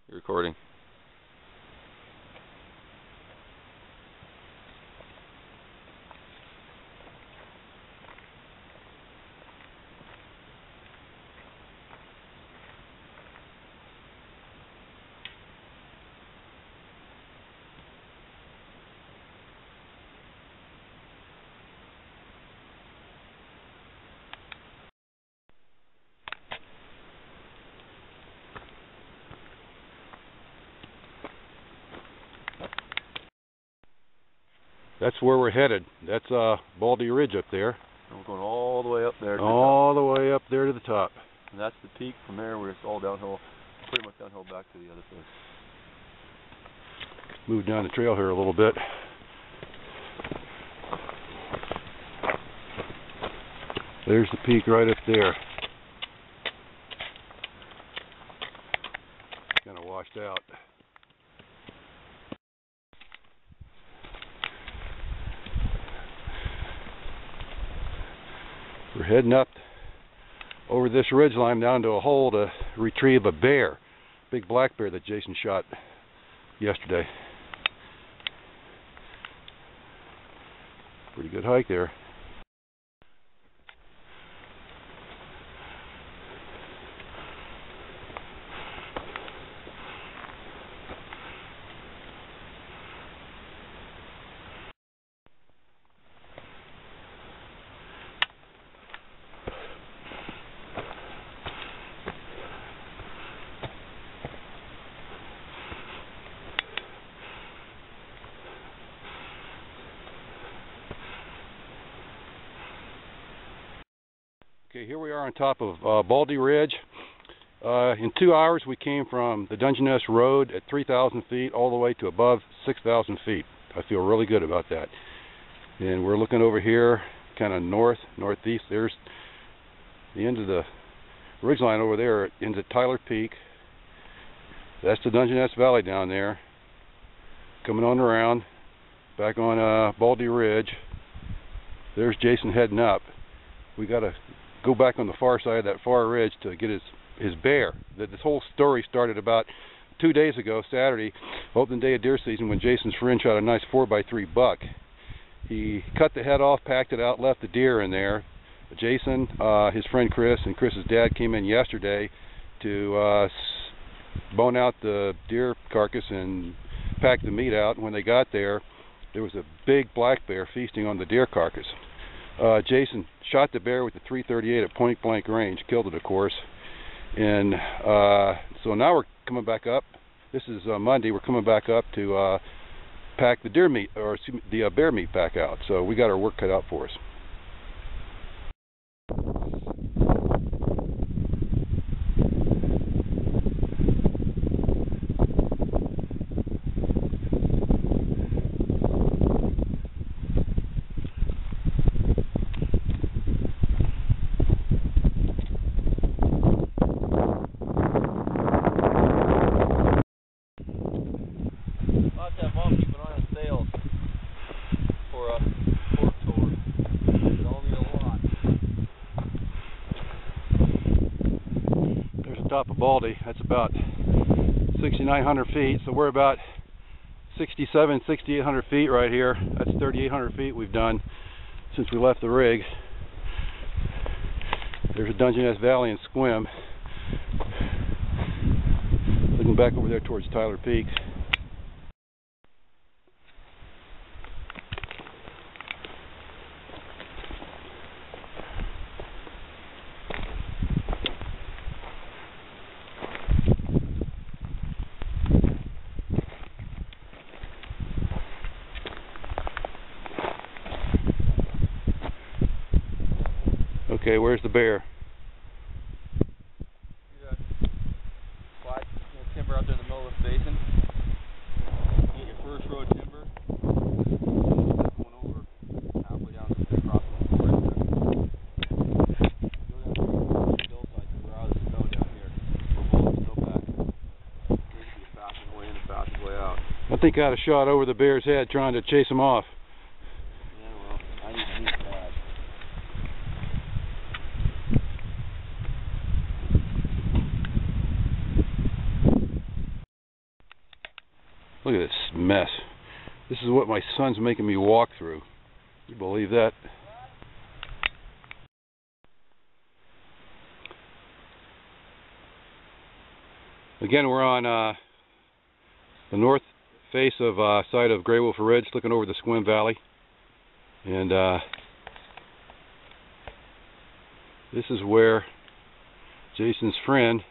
You're recording. That's where we're headed. That's Baldy Ridge up there. And we're going all the way up there. All the way up there to the top. And that's the peak. From there, where it's all downhill, pretty much downhill back to the other place. Move down the trail here a little bit. There's the peak right up there. Kind of washed out. We're heading up over this ridge line down to a hole to retrieve a bear, big black bear that Jason shot yesterday. Pretty good hike there. Okay, here we are on top of Baldy Ridge. In 2 hours we came from the Dungeness Road at 3,000 feet all the way to above 6,000 feet. I feel really good about that. And we're looking over here, kind of northeast. There's the end of the ridgeline over there. It ends at Tyler Peak. That's the Dungeness Valley down there. Coming on around, back on Baldy Ridge. There's Jason heading up. We got to go back on the far side of that far ridge to get his bear. This whole story started about 2 days ago, Saturday, opening day of deer season, when Jason's friend shot a nice 4x3 buck. He cut the head off, packed it out, left the deer in there. Jason, his friend Chris, and Chris's dad came in yesterday to bone out the deer carcass and pack the meat out. And when they got there, there was a big black bear feasting on the deer carcass. Jason shot the bear with the .338 at point blank range, killed it of course, and so now we're coming back up. This is Monday. We're coming back up to pack the deer meat, or the bear meat back out. So we got our work cut out for us. Top of Baldy, that's about 6,900 feet, so we're about 6,800 feet right here. That's 3,800 feet we've done since we left the rig. There's a Dungeness Valley and Squim. Looking back over there towards Tyler Peak. Okay, where's the bear? You got flat timber out there in the middle of this basin. You get your first row of timber. Going over halfway down the across the forest. Go down the hillside to we're out of the snow down here. We're blowing the snow back. There's going to be a fastest way in and fastest way out. I think I had a shot over the bear's head trying to chase him off. Look at this mess. This is what my son's making me walk through. You believe that? Again, we're on the north face of side of Grey Wolf Ridge, looking over the Sequim Valley, and this is where Jason's friend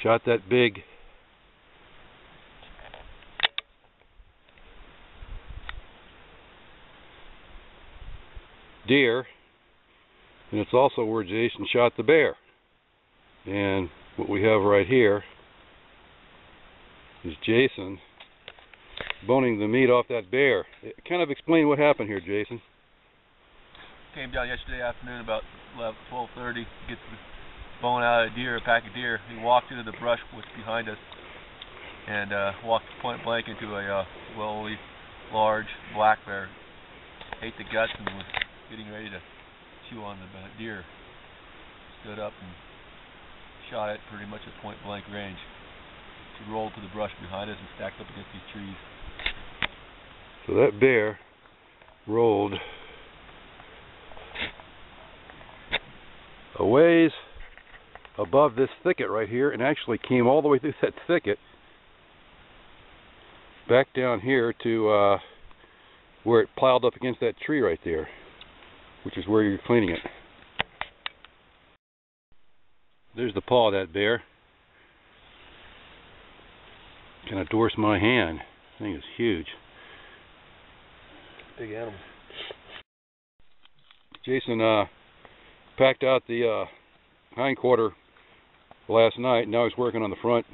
shot that big deer, and it's also where Jason shot the bear. And what we have right here is Jason boning the meat off that bear. Kind of explain what happened here, Jason. Came down yesterday afternoon about 12:30, get the bone out of a deer, a pack of deer. He walked into the brush what's behind us and walked point blank into a welly, large black bear. Ate the guts and was getting ready to chew on the deer. Stood up and shot it pretty much at point blank range. He rolled to the brush behind us and stacked up against these trees. So that bear rolled a ways above this thicket right here and actually came all the way through that thicket back down here to where it plowed up against that tree right there, which is where you're cleaning it. There's the paw of that bear. Kind of dwarfs my hand. I think it's huge. Big animal. Jason packed out the hind quarter last night. Now he's working on the front.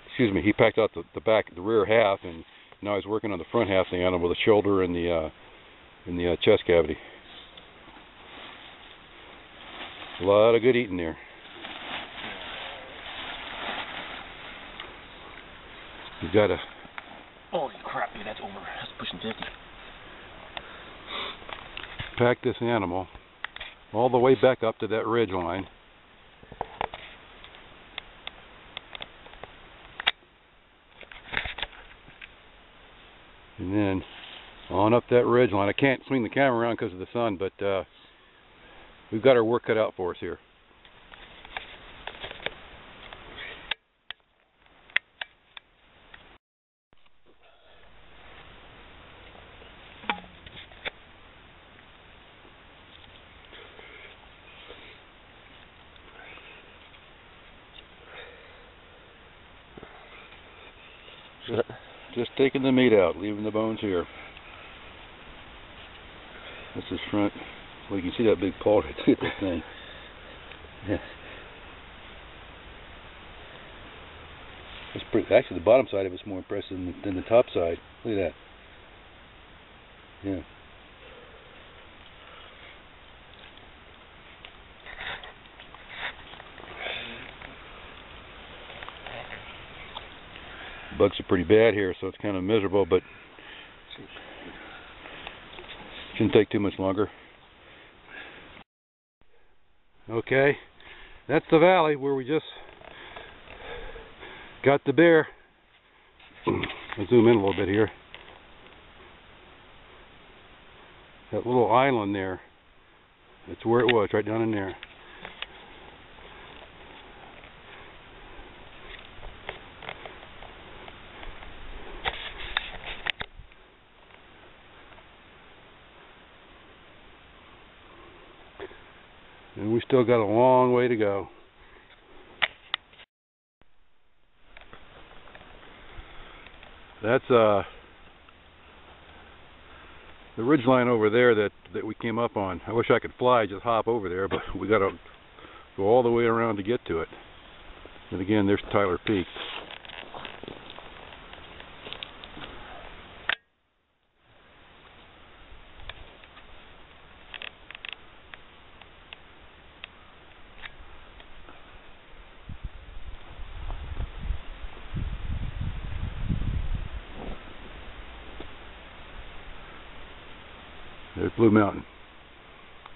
Excuse me. He packed out the back, the rear half, and now he's working on the front half of the animal, the shoulder and the chest cavity. A lot of good eating there. You gotta. Holy crap, dude, that's over. That's pushing 50. Pack this animal all the way back up to that ridge line. And then on up that ridge line. I can't swing the camera around because of the sun, but we've got our work cut out for us here. Just taking the meat out, leaving the bones here. That's his front. Well, you can see that big paw right there, that thing. Yeah. It's pretty, actually, the bottom side of it's more impressive than the top side. Look at that. Yeah. Bugs are pretty bad here, so it's kind of miserable, but shouldn't take too much longer. Okay, that's the valley where we just got the bear. I'll zoom in a little bit here. That little island there, that's where it was, right down in there. And we still got a long way to go. That's the ridge line over there that we came up on. I wish I could fly, just hop over there, but we got to go all the way around to get to it. And again, there's Tyler Peak. There's Blue Mountain,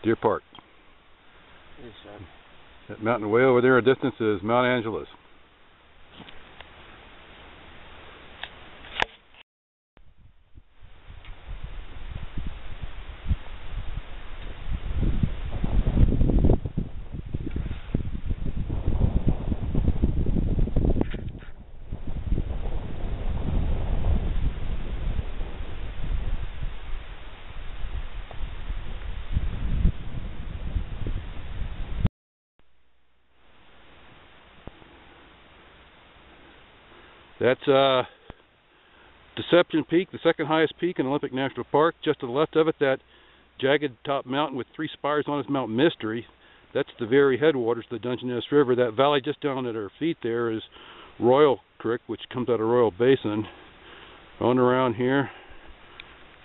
Deer Park. Yes, son. That mountain way over there in distance is Mount Angeles. That's Deception Peak, the second highest peak in Olympic National Park. Just to the left of it, that jagged top mountain with 3 spires on it is Mount Mystery. That's the very headwaters of the Dungeness River. That valley just down at our feet there is Royal Creek, which comes out of Royal Basin. On around here,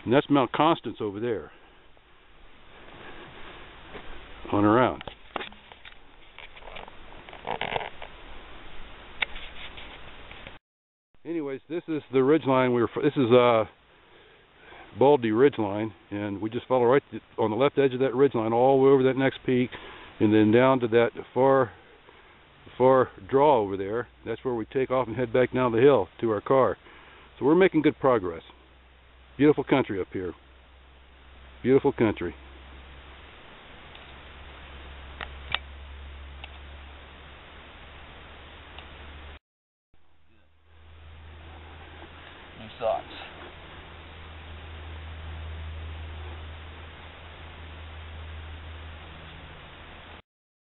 and that's Mount Constance over there. On around. Anyways, this is the ridgeline. This is Baldy ridgeline, and we just follow right on the left edge of that ridgeline all the way over that next peak, and then down to that far draw over there. That's where we take off and head back down the hill to our car. So we're making good progress. Beautiful country up here. Beautiful country. New socks.